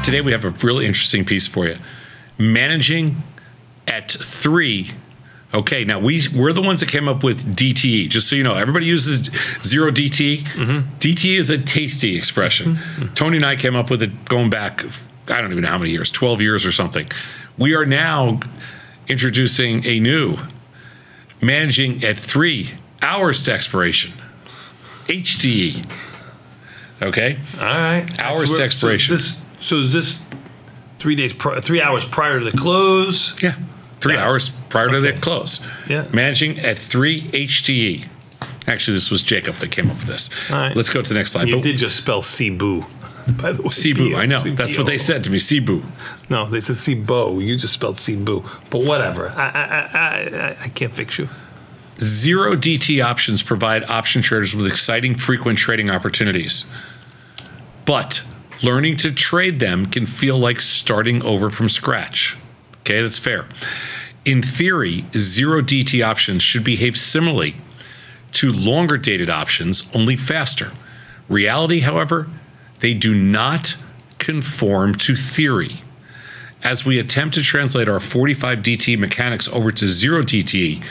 Today we have a really interesting piece for you. Managing at 3. Okay, now we're the ones that came up with DTE. Just so you know, everybody uses 0 DTE. DTE is a tasty expression. Tony and I came up with it going back, I don't even know how many years, 12 years or something. We are now introducing a new managing at 3 hours to expiration. HTE. Okay? All right. Hours to expiration. So is this 3 hours prior to the close? Yeah. 3 hours prior to the close. Yeah. Managing at 3 HTE. Actually, this was Jacob that came up with this. All right. Let's go to the next slide. You did just spell Cebu, by the way. Cebu, I know. That's what they said to me, Cebu. No, they said Cebu. You just spelled Cebu. But whatever. I can't fix you. 0 DT options provide option traders with exciting, frequent trading opportunities. But learning to trade them can feel like starting over from scratch. Okay, that's fair. In theory, 0 DT options should behave similarly to longer dated options, only faster. Reality, however, they do not conform to theory. As we attempt to translate our 45 DT mechanics over to 0 DT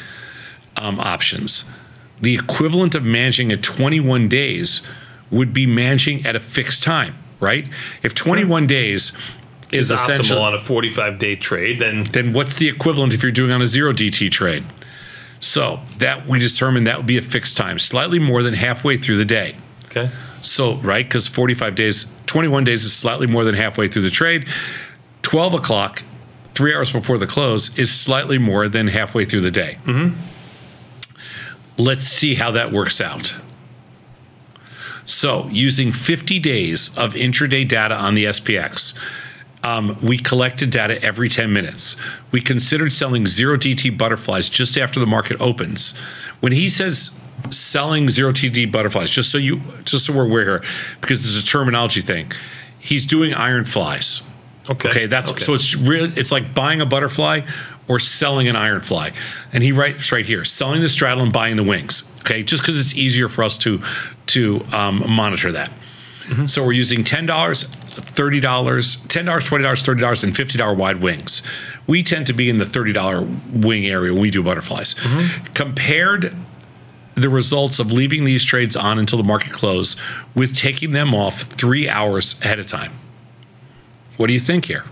options, the equivalent of managing at 21 days would be managing at a fixed time, right? If 21 days is essential on a 45-day trade, then what's the equivalent if you're doing on a 0 DT trade? So that we determined that would be a fixed time, slightly more than halfway through the day. Okay. So, right, because 45 days, 21 days is slightly more than halfway through the trade. 12 o'clock, 3 hours before the close, is slightly more than halfway through the day. Let's see how that works out. So, using 50 days of intraday data on the SPX, we collected data every 10 minutes. We considered selling 0 DT butterflies just after the market opens. When he says selling 0 DT butterflies, just so we're aware here, because there's a terminology thing, he's doing iron flies. Okay, so it's like buying a butterfly or selling an iron fly. And he writes right here, selling the straddle and buying the wings. Okay, just because it's easier for us to monitor that. So we're using $10, $30, $10, $20, $30, and $50 wide wings. We tend to be in the $30 wing area when we do butterflies. Compared the results of leaving these trades on until the market close with taking them off 3 hours ahead of time. What do you think here?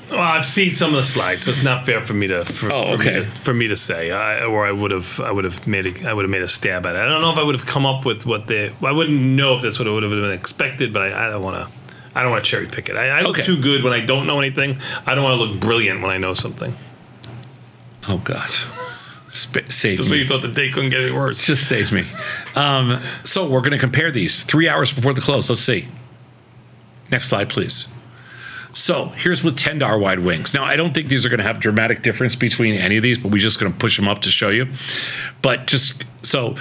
Well, I've seen some of the slides, so it's not fair for me to for me to say, or I would have made a stab at it. I don't know if I would have come up with I wouldn't know if that's what it would have been expected, but I don't want to cherry pick it. I look too good when I don't know anything. I don't want to look brilliant when I know something. Oh God, save Just me. when you thought the day couldn't get any worse. Just save me. So we're going to compare these 3 hours before the close. Let's see. Next slide, please. So here's with $10 wide wings. Now, I don't think these are going to have dramatic difference between any of these, but we're just going to push them up to show you. But just so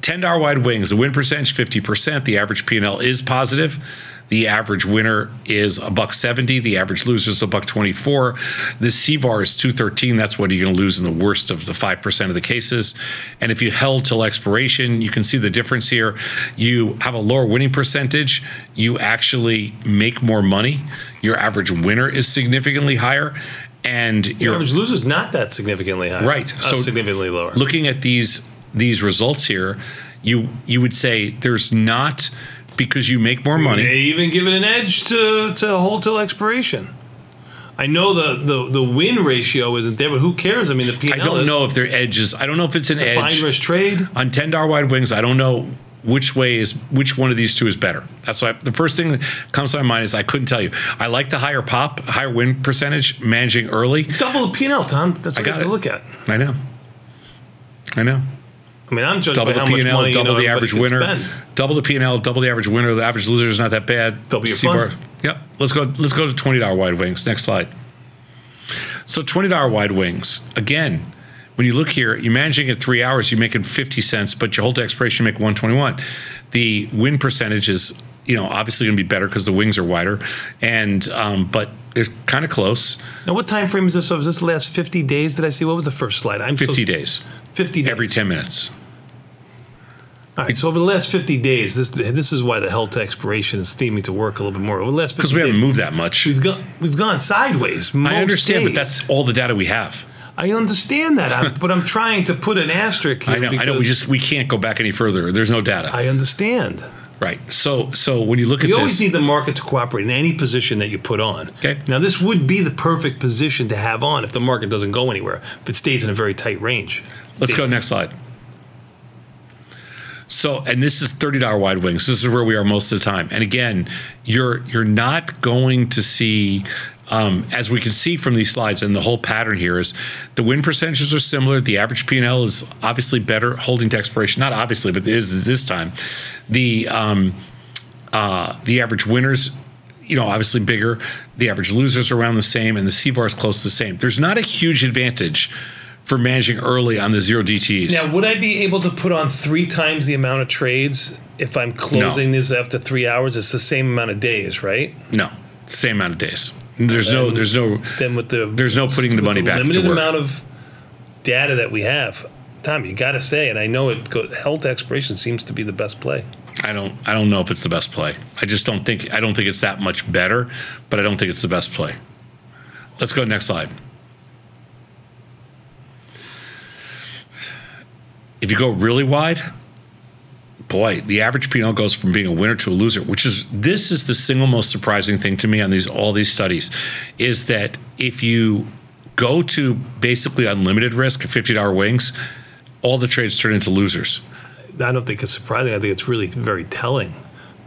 $10 wide wings, the win percentage 50%. The average P&L is positive. The average winner is $1.70. The average loser is $1.24. The CVAR is 213. That's what you're going to lose in the worst of the 5% of the cases. And if you held till expiration, you can see the difference here. You have a lower winning percentage. You actually make more money. Your average winner is significantly higher. And your average loser is not that significantly higher. Right. So significantly lower. Looking at these results here, you would say there's not, because you make more money. They even give it an edge to hold till expiration. I know the win ratio isn't there, but who cares? I mean, the P&L I don't know if there are edges. I don't know if it's an edge. Fine risk trade. On $10 wide wings, I don't know which one of these two is better. That's why the first thing that comes to my mind is I couldn't tell you. I like the higher pop, higher win percentage, managing early. Double the P&L, Tom. That's what you have to look at. I know. I mean, I'm judging double by how the P&L, much money double the average winner. Spend. Double the P&L, double the average winner. The average loser is not that bad. Double your fun. Yep. Let's go to $20 wide wings. Next slide. So $20 wide wings. Again, when you look here, you're managing at 3 hours, you're making 50 cents, but you hold to expiration, you make 121. The win percentage is, obviously going to be better because the wings are wider, and but they're kind of close. Now, what time frame is this? So is this the last 50 days? Did I see? What was the first slide? 50 days. 50 days. Every 10 minutes. All right, so over the last 50 days, this is why the held to expiration is seeming to work a little bit more. Over the last 50 days, because we haven't moved that much. We've gone sideways. I understand, days. but that's all the data we have. I understand that, but I'm trying to put an asterisk here. I know. We can't go back any further. There's no data. I understand. Right. So when you look at this, you always need the market to cooperate in any position that you put on. Okay. Now, this would be the perfect position to have on if the market doesn't go anywhere, if it stays in a very tight range. Let's go next slide. So, and this is $30 wide wings. This is where we are most of the time. And again, you're not going to see, as we can see from these slides, and the whole pattern here is the win percentages are similar. The average P&L is obviously better holding to expiration. Not obviously, but it is this time. The average winners, obviously bigger. The average losers are around the same, and the C-bar is close to the same. There's not a huge advantage for managing early on the zero DTs. Now, would I be able to put on 3 times the amount of trades if I'm closing this after 3 hours? It's the same amount of days, right? No, same amount of days. There's no putting the money back to work. Limited amount of data that we have, Tom, you got to say, and I know held to expiration seems to be the best play. I don't know if it's the best play. I don't think it's that much better, but I don't think it's the best play. Let's go next slide. If you go really wide, boy, the average P&L goes from being a winner to a loser, this is the single most surprising thing to me on all these studies, is that if you go to basically unlimited risk, $50 wings, all the trades turn into losers. I don't think it's surprising. I think it's really very telling,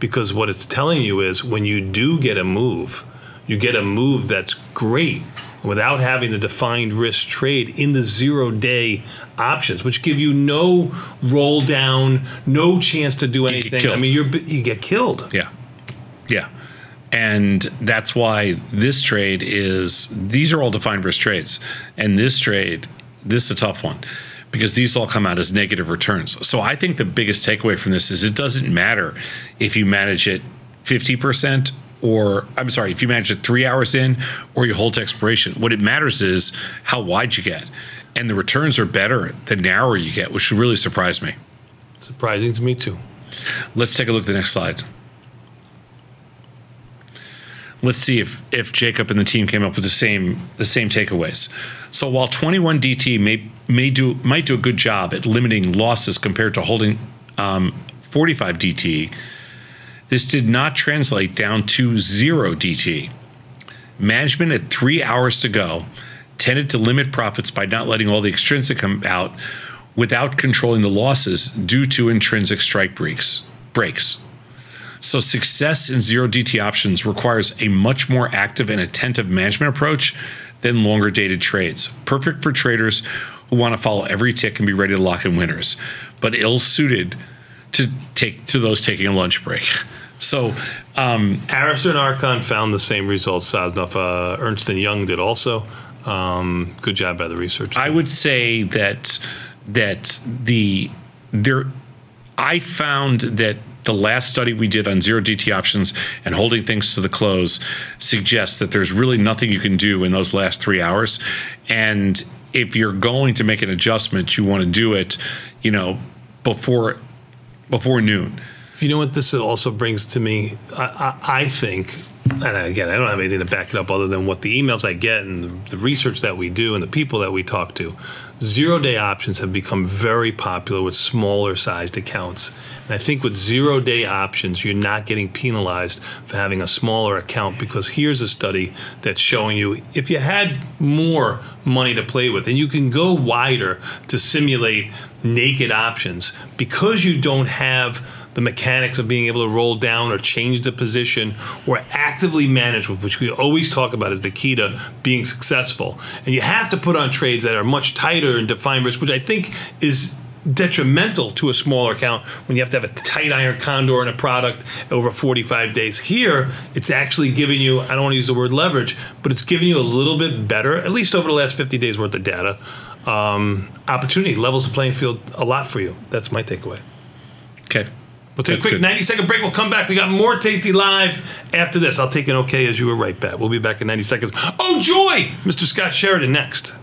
because what it's telling you is when you do get a move, you get a move that's great without having the defined risk trade in the 0-day options, which give you no roll down, no chance to do anything. I mean, you get killed. Yeah. And that's why this trade these are all defined risk trades. And this is a tough one, because these all come out as negative returns. So I think the biggest takeaway from this is it doesn't matter if you manage it 50%, if you manage it 3 hours in or you hold to expiration. What it matters is how wide you get. And the returns are better the narrower you get, which really surprised me. Surprising to me too. Let's take a look at the next slide. Let's see if Jacob and the team came up with the same takeaways. So while 21 DT might do a good job at limiting losses compared to holding 45 DT, this did not translate down to 0 DT. Management at 3 hours to go tended to limit profits by not letting all the extrinsic come out without controlling the losses due to intrinsic strike breaks. So success in 0 DT options requires a much more active and attentive management approach than longer dated trades. Perfect for traders who want to follow every tick and be ready to lock in winners, but ill-suited to those taking a lunch break. So Arista and Archon found the same results, Sosnoff. Ernst & Young did also. Good job by the research team. I would say that I found that the last study we did on 0 DT options and holding things to the close suggests that there's really nothing you can do in those last 3 hours. And if you're going to make an adjustment, you want to do it, before noon. You know what this also brings to me? I think, and again, I don't have anything to back it up other than what the emails I get and the research that we do and the people that we talk to. 0-day options have become very popular with smaller sized accounts. And I think with 0-day options, you're not getting penalized for having a smaller account, because here's a study that's showing you if you had more money to play with, and you can go wider to simulate naked options, because you don't have the mechanics of being able to roll down or change the position or actively manage, which we always talk about as the key to being successful. And you have to put on trades that are much tighter and defined risk, which I think is detrimental to a smaller account when you have to have a tight iron condor in a product over 45 days. Here, it's actually giving you, I don't want to use the word leverage, but it's giving you a little bit better, at least over the last 50 days worth of data, opportunity, levels the playing field a lot for you. That's my takeaway. Okay. We'll take a quick 90-second break. We'll come back. We got more Tasty Live after this. I'll take an okay as you were right back. We'll be back in 90 seconds. Oh, joy! Mr. Scott Sheridan next.